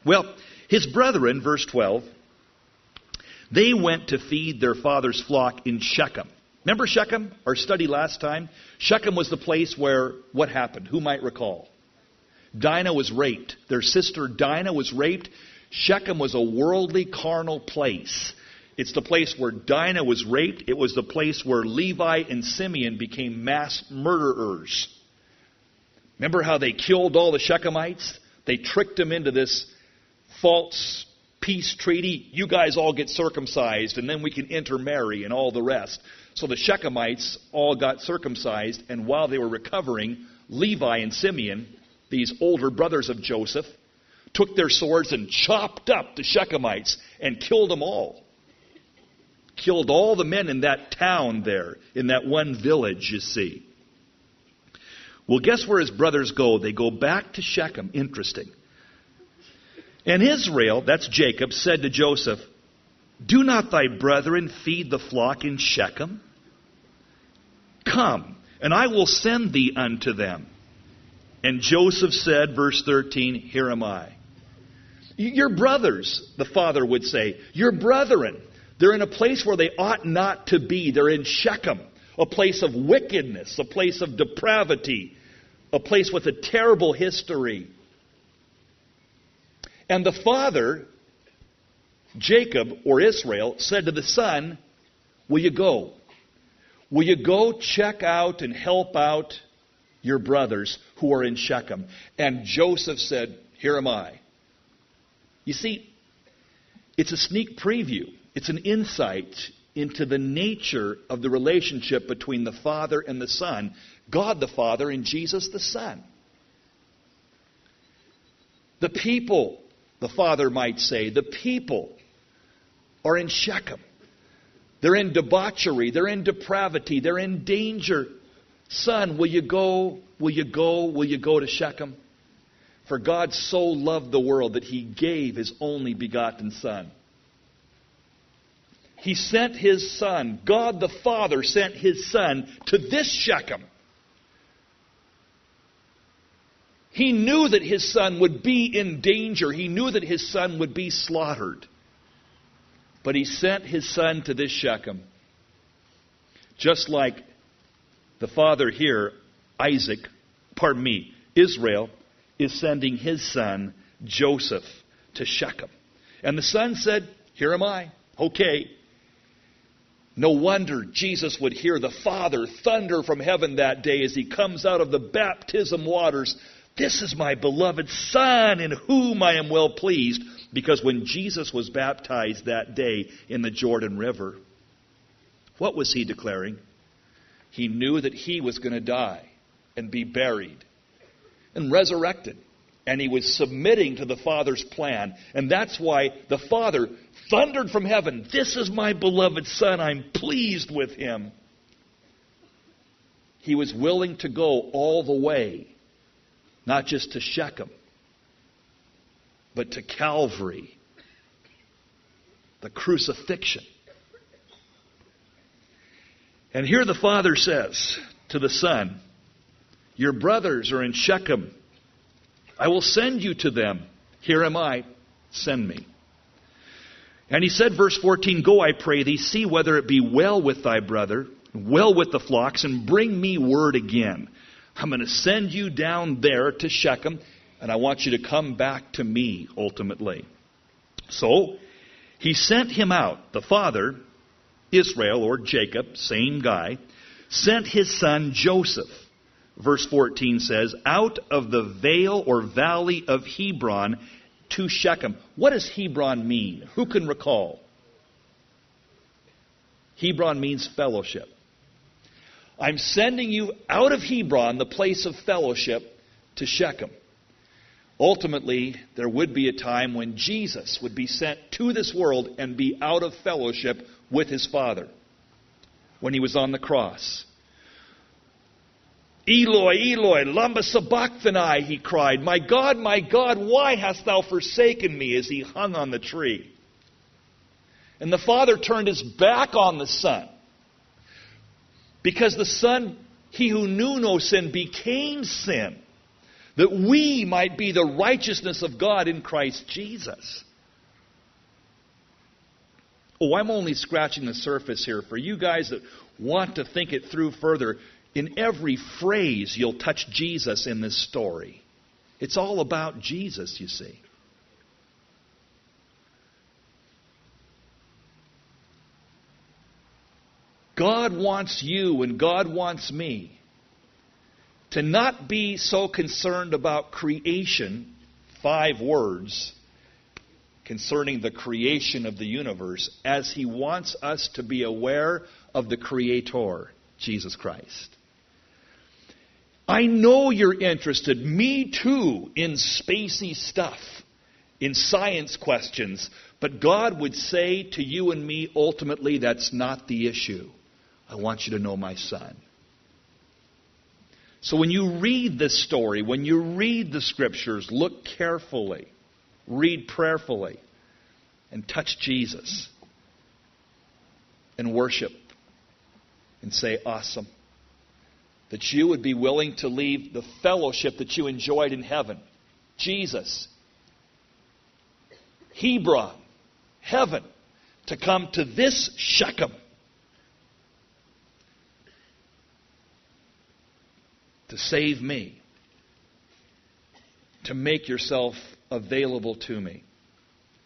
Well, his brethren, verse 12, they went to feed their father's flock in Shechem. Remember Shechem, our study last time? Shechem was the place where, what happened? Who might recall? Dinah was raped. Their sister Dinah was raped. Shechem was a worldly, carnal place. It's the place where Dinah was raped. It was the place where Levi and Simeon became mass murderers. Remember how they killed all the Shechemites? They tricked them into this false peace treaty. You guys all get circumcised, and then we can intermarry and all the rest. So the Shechemites all got circumcised, and while they were recovering, Levi and Simeon, these older brothers of Joseph, took their swords and chopped up the Shechemites and killed them all. Killed all the men in that town there, in that one village, you see. Well, guess where his brothers go? They go back to Shechem. Interesting. And Israel, that's Jacob, said to Joseph, "Do not thy brethren feed the flock in Shechem? Come, and I will send thee unto them." And Joseph said, verse 13, "Here am I." Your brothers, the father would say, your brethren, they're in a place where they ought not to be. They're in Shechem, a place of wickedness, a place of depravity, a place with a terrible history. And the father, Jacob or Israel, said to the son, "Will you go? Will you go check out and help out your brothers who are in Shechem?" And Joseph said, "Here am I." You see, it's a sneak preview. It's an insight into the nature of the relationship between the Father and the Son, God the Father and Jesus the Son. The people, the Father might say, the people are in Shechem. They're in debauchery. They're in depravity. They're in danger. Son, will you go? Will you go? Will you go to Shechem? For God so loved the world that He gave His only begotten Son. He sent His Son. God the Father sent His Son to this Shechem. He knew that His Son would be in danger. He knew that His Son would be slaughtered. But He sent His Son to this Shechem. Just like the father here, Israel, is sending his son, Joseph, to Shechem. And the son said, "Here am I." Okay. No wonder Jesus would hear the Father thunder from heaven that day as He comes out of the baptism waters. "This is my beloved Son in whom I am well pleased." Because when Jesus was baptized that day in the Jordan River, what was He declaring? He knew that He was going to die and be buried and resurrected. And He was submitting to the Father's plan. And that's why the Father thundered from heaven, "This is my beloved Son. I'm pleased with Him." He was willing to go all the way, not just to Shechem, but to Calvary, the crucifixion. And here the Father says to the Son, "Your brothers are in Shechem. I will send you to them. Here am I. Send me." And He said, verse 14, "Go, I pray thee, see whether it be well with thy brother, well with the flocks, and bring me word again. I'm going to send you down there to Shechem, and I want you to come back to me ultimately." So He sent him out. The father, Israel or Jacob, same guy, sent his son Joseph. Verse 14 says, out of the vale or valley of Hebron to Shechem. What does Hebron mean? Who can recall? Hebron means fellowship. I'm sending you out of Hebron, the place of fellowship, to Shechem. Ultimately, there would be a time when Jesus would be sent to this world and be out of fellowship with His Father. When He was on the cross. "Eloi, Eloi, lama sabachthani," He cried. my God, why hast Thou forsaken me?" as He hung on the tree. And the Father turned His back on the Son. Because the Son, He who knew no sin, became sin. that we might be the righteousness of God in Christ Jesus. Oh, I'm only scratching the surface here. For you guys that want to think it through further, in every phrase you'll touch Jesus in this story. It's all about Jesus, you see. God wants you and God wants me to not be so concerned about creation, 5 words, concerning the creation of the universe, as He wants us to be aware of the Creator, Jesus Christ. I know you're interested, me too, in spacey stuff, in science questions, but God would say to you and me, ultimately, that's not the issue. I want you to know my Son. So when you read this story, when you read the Scriptures, look carefully, read prayerfully, and touch Jesus, and worship, and say, awesome. That you would be willing to leave the fellowship that you enjoyed in heaven. Jesus, Hebron, heaven, to come to this Shechem, to save me, to make yourself available to me,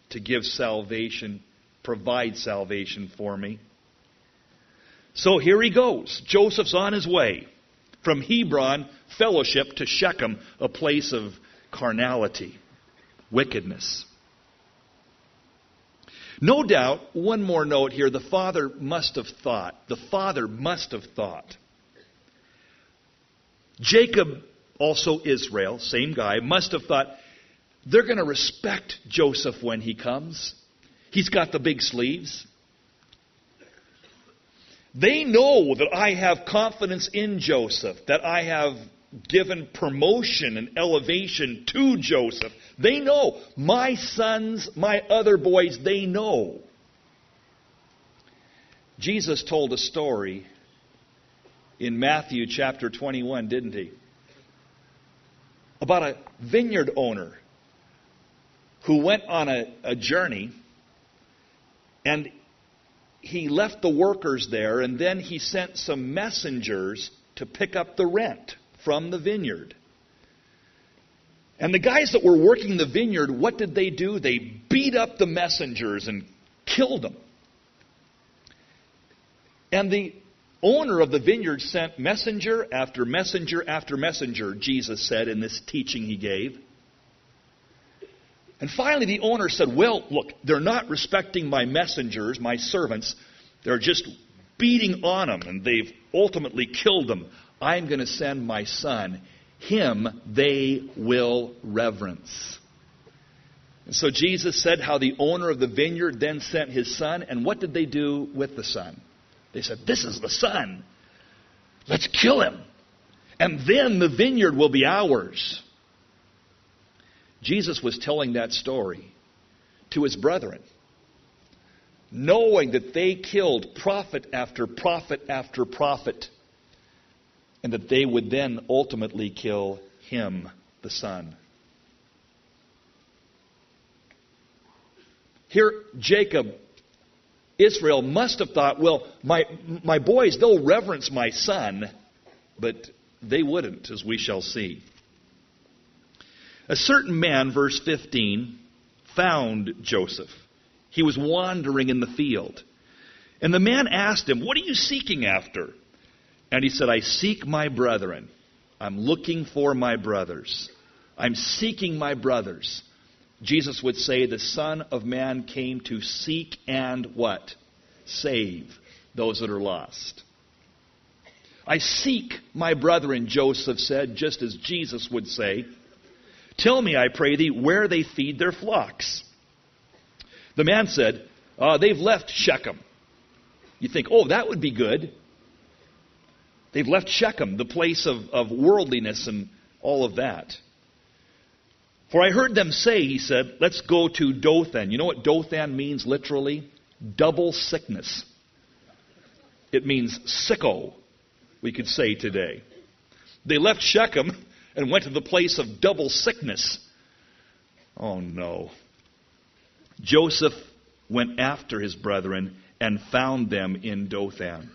to give salvation, provide salvation for me. So here he goes. Joseph's on his way from Hebron, fellowship, to Shechem, a place of carnality, wickedness. No doubt, one more note here, the father must have thought, Jacob, also Israel, same guy, must have thought, they're going to respect Joseph when he comes. He's got the big sleeves. They know that I have confidence in Joseph, that I have given promotion and elevation to Joseph. They know. My sons, my other boys, they know. Jesus told a story in Matthew chapter 21, didn't he? About a vineyard owner who went on a journey, and he left the workers there, and then he sent some messengers to pick up the rent from the vineyard. And the guys that were working the vineyard, what did they do? They beat up the messengers and killed them. And the owner of the vineyard sent messenger after messenger after messenger, Jesus said in this teaching he gave. And finally the owner said, well, look, they're not respecting my messengers, my servants. They're just beating on them, and they've ultimately killed them. I'm going to send my son. Him they will reverence. And so Jesus said how the owner of the vineyard then sent his son. And what did they do with the son? They said, this is the son. Let's kill him. And then the vineyard will be ours. Jesus was telling that story to his brethren, knowing that they killed prophet after prophet after prophet, and that they would then ultimately kill him, the Son. Here, Jacob, Israel must have thought, well, my boys, they'll reverence my son, but they wouldn't, as we shall see. A certain man, verse 15, found Joseph. He was wandering in the field. And the man asked him, what are you seeking after? And he said, I seek my brethren. I'm looking for my brothers. I'm seeking my brothers. Jesus would say the Son of Man came to seek and what? Save those that are lost. I seek my brethren, Joseph said, just as Jesus would say. Tell me, I pray thee, where they feed their flocks. The man said, they've left Shechem. You think, oh, that would be good. They've left Shechem, the place of worldliness and all of that. For I heard them say, he said, let's go to Dothan. You know what Dothan means literally? Double sickness. It means sicko, we could say today. They left Shechem and went to the place of double sickness. Oh no. Joseph went after his brethren and found them in Dothan.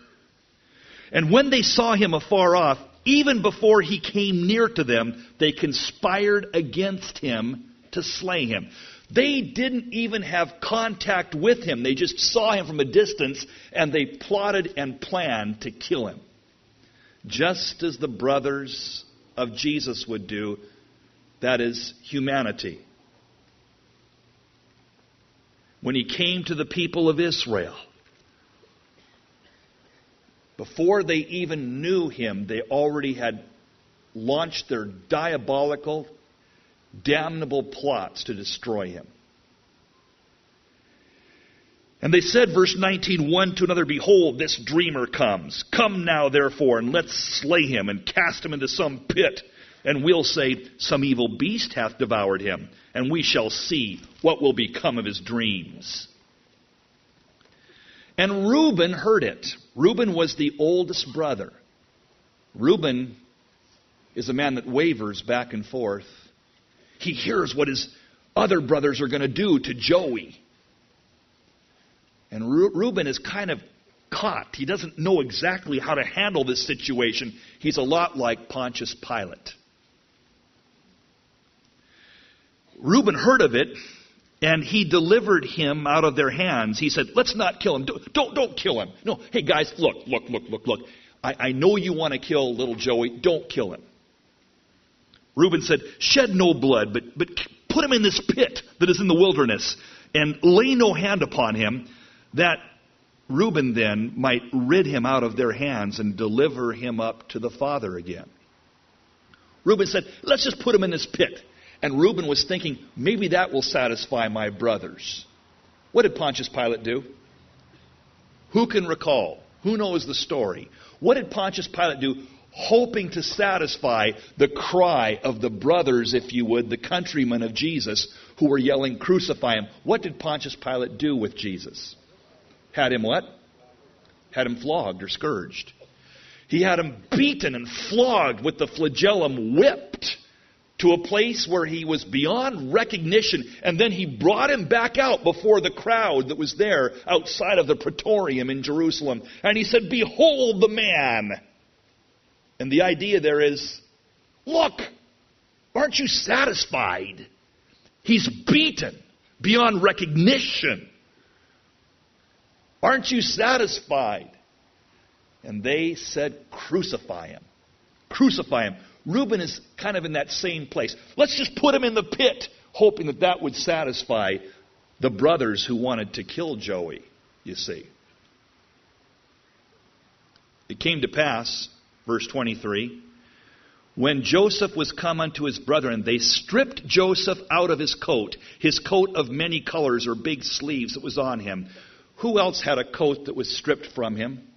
And when they saw him afar off, even before he came near to them, they conspired against him to slay him. They didn't even have contact with him. They just saw him from a distance, and they plotted and planned to kill him. Just as the brothers of Jesus would do, that is humanity. When he came to the people of Israel, before they even knew him, they already had launched their diabolical, damnable plots to destroy him. And they said, verse 19, one to another, behold, this dreamer comes. Come now, therefore, and let's slay him and cast him into some pit. And we'll say, some evil beast hath devoured him, and we shall see what will become of his dreams. And Reuben heard it. Reuben was the oldest brother. Reuben is a man that wavers back and forth. He hears what his other brothers are going to do to Joey. And Reuben is kind of caught. He doesn't know exactly how to handle this situation. He's a lot like Pontius Pilate. Reuben heard of it, and he delivered him out of their hands. He said, let's not kill him. Don't kill him. No, hey guys, look. I know you want to kill little Joey. Don't kill him. Reuben said, shed no blood, but put him in this pit that is in the wilderness, and lay no hand upon him, that Reuben then might rid him out of their hands and deliver him up to the Father again. Reuben said, let's just put him in this pit. And Reuben was thinking, maybe that will satisfy my brothers. What did Pontius Pilate do? Who can recall? Who knows the story? What did Pontius Pilate do, hoping to satisfy the cry of the brothers, if you would, the countrymen of Jesus, who were yelling, crucify him? What did Pontius Pilate do with Jesus? Had him what? Had him flogged or scourged. He had him beaten and flogged with the flagellum, whipped to a place where he was beyond recognition. And then he brought him back out before the crowd that was there outside of the Praetorium in Jerusalem. And he said, behold the man. And the idea there is, look, aren't you satisfied? He's beaten beyond recognition. Aren't you satisfied? And they said, crucify him. Crucify him. Reuben is kind of in that same place. Let's just put him in the pit, hoping that that would satisfy the brothers who wanted to kill Joey, you see. It came to pass, verse 23, when Joseph was come unto his brethren, they stripped Joseph out of his coat of many colors or big sleeves that was on him. Who else had a coat that was stripped from him?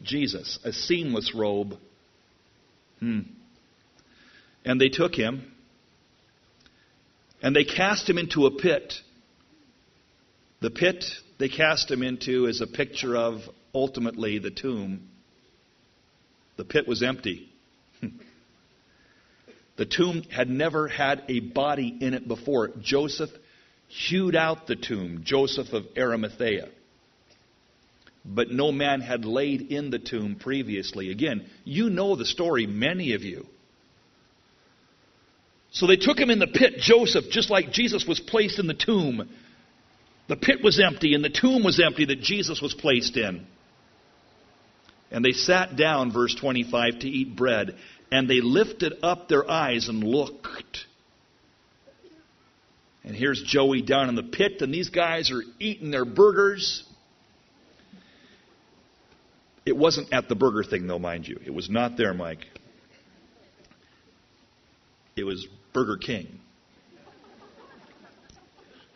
Jesus, a seamless robe. And they took him, and they cast him into a pit. The pit they cast him into is a picture of, ultimately, the tomb. The pit was empty. The tomb had never had a body in it before. Joseph hewed out the tomb, Joseph of Arimathea. But no man had laid in the tomb previously. Again, you know the story, many of you. So they took him in the pit, Joseph, just like Jesus was placed in the tomb. The pit was empty and the tomb was empty that Jesus was placed in. And they sat down, verse 25, to eat bread. And they lifted up their eyes and looked. And here's Joey down in the pit, and these guys are eating their burgers. It wasn't at the burger thing, though, mind you. It was not there, Mike. It was Burger King.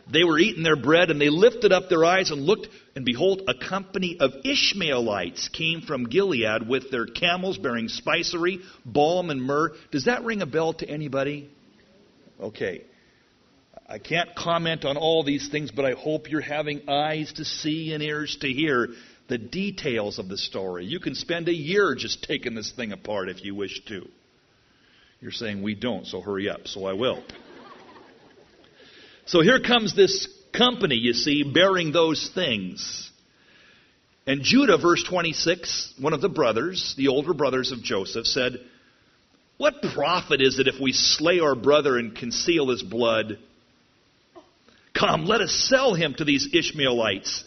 They were eating their bread, and they lifted up their eyes and looked, and behold, a company of Ishmaelites came from Gilead with their camels bearing spicery, balm, and myrrh. Does that ring a bell to anybody? Okay. I can't comment on all these things, but I hope you're having eyes to see and ears to hear the details of the story. You can spend a year just taking this thing apart if you wish to. You're saying we don't, so hurry up. So I will. So here comes this company, you see, bearing those things. And Judah, verse 26, one of the brothers, the older brothers of Joseph, said, "What profit is it if we slay our brother and conceal his blood? Come, let us sell him to these Ishmaelites,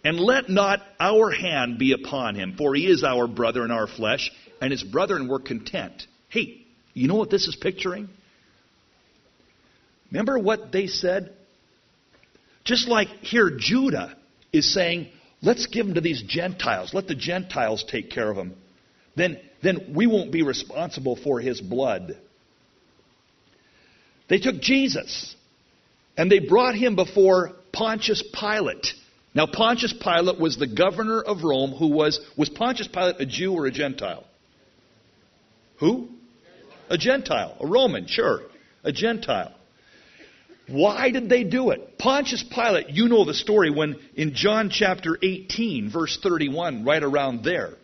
and let not our hand be upon him, for he is our brother and our flesh, and his brethren were content." Hey, you know what this is picturing? Remember what they said? Just like here, Judah is saying, let's give him to these Gentiles. Let the Gentiles take care of him. Then we won't be responsible for his blood. They took Jesus, and they brought him before Pontius Pilate. Now, Pontius Pilate was the governor of Rome, who was Pontius Pilate a Jew or a Gentile? Who? A Gentile. A Roman, sure. A Gentile. Why did they do it? Pontius Pilate, you know the story when in John chapter 18, verse 31, right around there.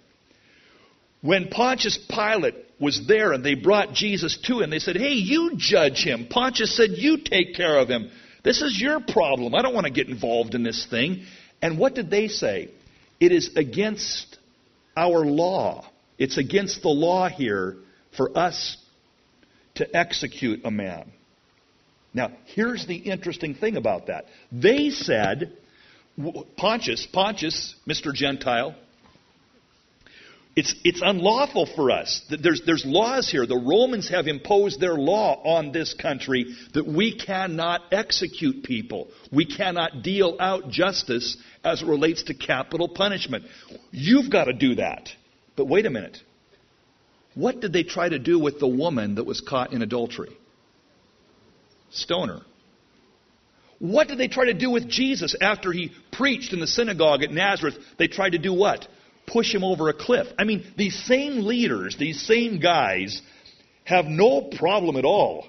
When Pontius Pilate was there and they brought Jesus to him, they said, "Hey, you judge him." Pontius said, "You take care of him. This is your problem. I don't want to get involved in this thing." And what did they say? It is against our law. It's against the law here for us to execute a man. Now, here's the interesting thing about that. They said, Pontius, Mr. Gentile, it's unlawful for us. There's laws here. The Romans have imposed their law on this country that we cannot execute people. We cannot deal out justice as it relates to capital punishment. You've got to do that. But wait a minute. What did they try to do with the woman that was caught in adultery? Stone her. What did they try to do with Jesus after he preached in the synagogue at Nazareth? They tried to do what? Push him over a cliff. I mean, these same leaders, these same guys have no problem at all,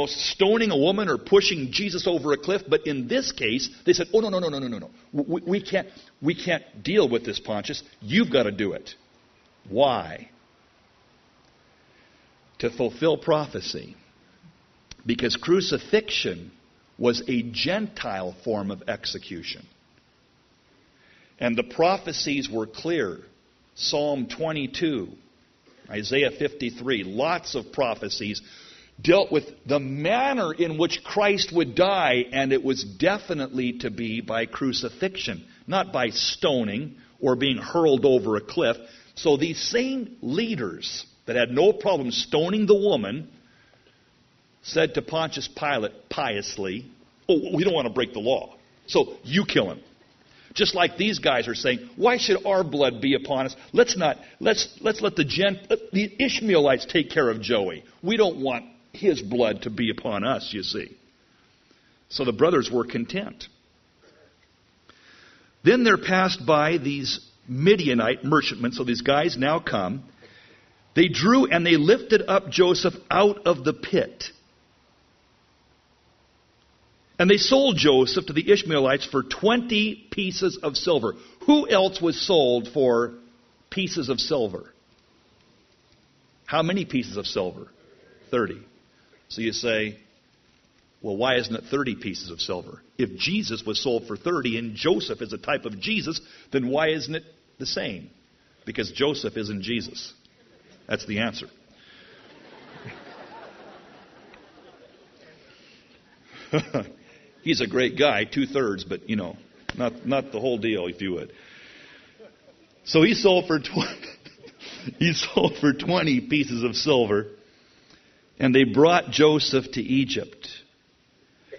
stoning a woman or pushing Jesus over a cliff. But in this case, they said, "Oh, no. We can't deal with this, Pontius. You've got to do it." Why? To fulfill prophecy. Because crucifixion was a Gentile form of execution. And the prophecies were clear. Psalm 22, Isaiah 53, lots of prophecies dealt with the manner in which Christ would die, and it was definitely to be by crucifixion, not by stoning or being hurled over a cliff. So these same leaders that had no problem stoning the woman said to Pontius Pilate piously, "Oh, we don't want to break the law, so you kill him." Just like these guys are saying, "Why should our blood be upon us? Let's let the Ishmaelites take care of Joey. We don't want his blood to be upon us," you see. So the brothers were content. Then there passed by these Midianite merchantmen, so these guys now come. They drew and they lifted up Joseph out of the pit. And they sold Joseph to the Ishmaelites for 20 pieces of silver. Who else was sold for pieces of silver? How many pieces of silver? 30. So you say, well, why isn't it 30 pieces of silver? If Jesus was sold for 30 and Joseph is a type of Jesus, then why isn't it the same? Because Joseph isn't Jesus. That's the answer. He's a great guy, 2/3, but not the whole deal, if you would. So he sold for 20 pieces of silver, and they brought Joseph to Egypt.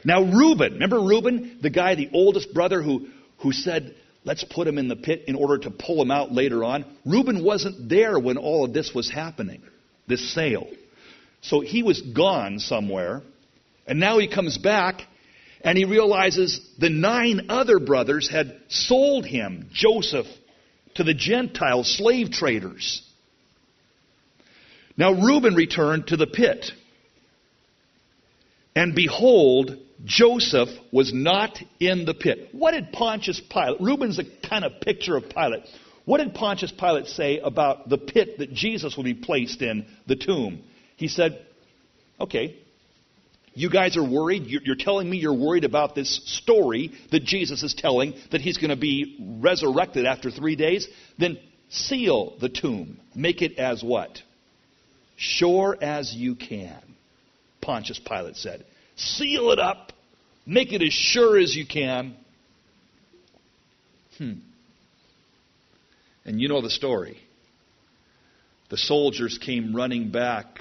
Now Reuben, remember Reuben, the guy, the oldest brother who said, "Let's put him in the pit in order to pull him out later on." Reuben wasn't there when all of this was happening, this sale. So he was gone somewhere, and now he comes back. And he realizes the 9 other brothers had sold him, Joseph, to the Gentile slave traders. Now Reuben returned to the pit. And behold, Joseph was not in the pit. What did Pontius Pilate, Reuben's a kind of picture of Pilate. What did Pontius Pilate say about the pit that Jesus would be placed in, the tomb? He said, okay, you guys are worried. You're telling me you're worried about this story that Jesus is telling, that he's going to be resurrected after 3 days? Then seal the tomb. Make it as what? Sure as you can, Pontius Pilate said. Seal it up. Make it as sure as you can. And you know the story. The soldiers came running back.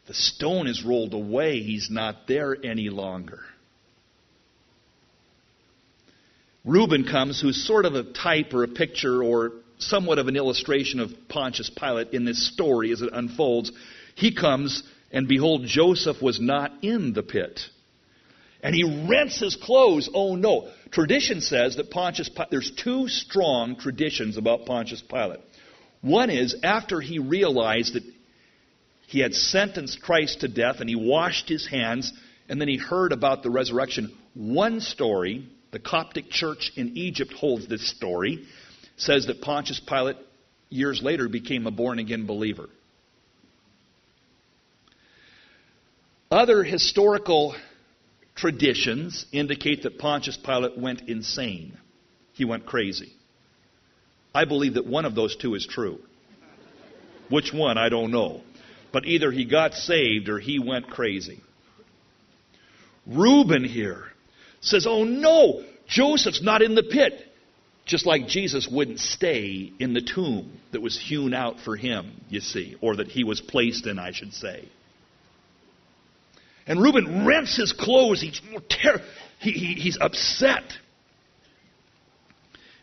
The stone is rolled away. He's not there any longer. Reuben comes, who's sort of a type or a picture or somewhat of an illustration of Pontius Pilate in this story as it unfolds. He comes, and behold, Joseph was not in the pit. And he rents his clothes. Oh no. Tradition says that there's two strong traditions about Pontius Pilate. One is after he realized that he had sentenced Christ to death and he washed his hands and then he heard about the resurrection. One story, the Coptic church in Egypt holds this story, says that Pontius Pilate years later became a born-again believer. Other historical traditions indicate that Pontius Pilate went insane. He went crazy. I believe that one of those two is true. Which one, I don't know. But either he got saved or he went crazy. Reuben here says, oh no, Joseph's not in the pit. Just like Jesus wouldn't stay in the tomb that was hewn out for him, you see, or that he was placed in, I should say. And Reuben rents his clothes. He's upset.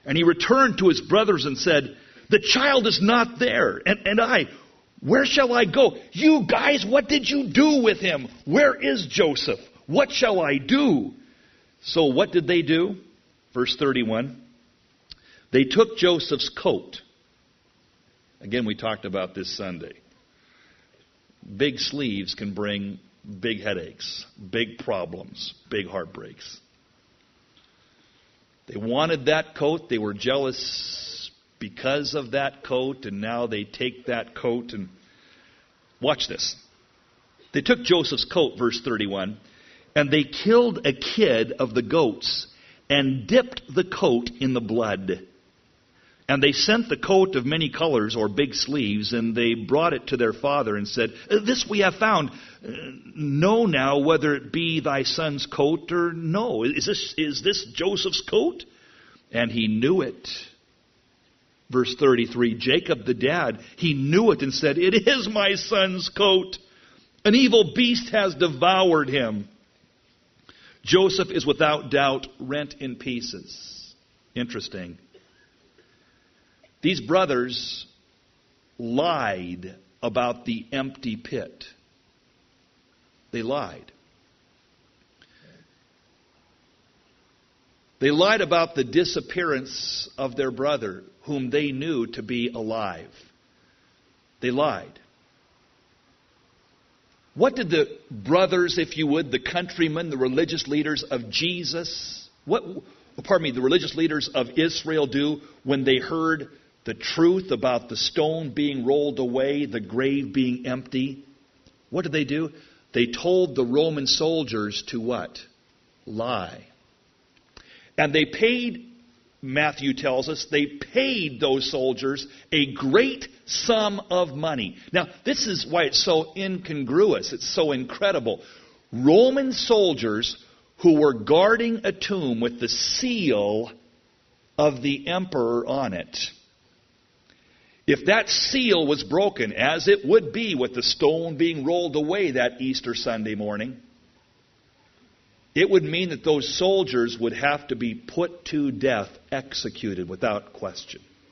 And he returned to his brothers and said, the child is not there. And I, where shall I go? You guys, what did you do with him? Where is Joseph? What shall I do? So what did they do? Verse 31. They took Joseph's coat. Again, we talked about this Sunday. Big sleeves can bring big headaches, big problems, big heartbreaks. They wanted that coat. They were jealous because of that coat, and now they take that coat and watch this. They took Joseph's coat, verse 31, and they killed a kid of the goats and dipped the coat in the blood. And they sent the coat of many colors, or big sleeves, and they brought it to their father and said, this we have found. Know now whether it be thy son's coat or no. Is this Joseph's coat? And he knew it. Verse 33, Jacob the dad, he knew it and said, it is my son's coat. An evil beast has devoured him. Joseph is without doubt rent in pieces. Interesting. These brothers lied about the empty pit. They lied. They lied about the disappearance of their brother, whom they knew to be alive. They lied. What did the brothers, if you would, the countrymen, the religious leaders of Jesus, the religious leaders of Israel do when they heard the truth about the stone being rolled away, the grave being empty? What did they do? They told the Roman soldiers to what? Lie. And they paid, Matthew tells us, they paid those soldiers a great sum of money. Now, this is why it's so incongruous. It's so incredible. Roman soldiers who were guarding a tomb with the seal of the emperor on it. If that seal was broken, as it would be with the stone being rolled away that Easter Sunday morning, it would mean that those soldiers would have to be put to death, executed without question.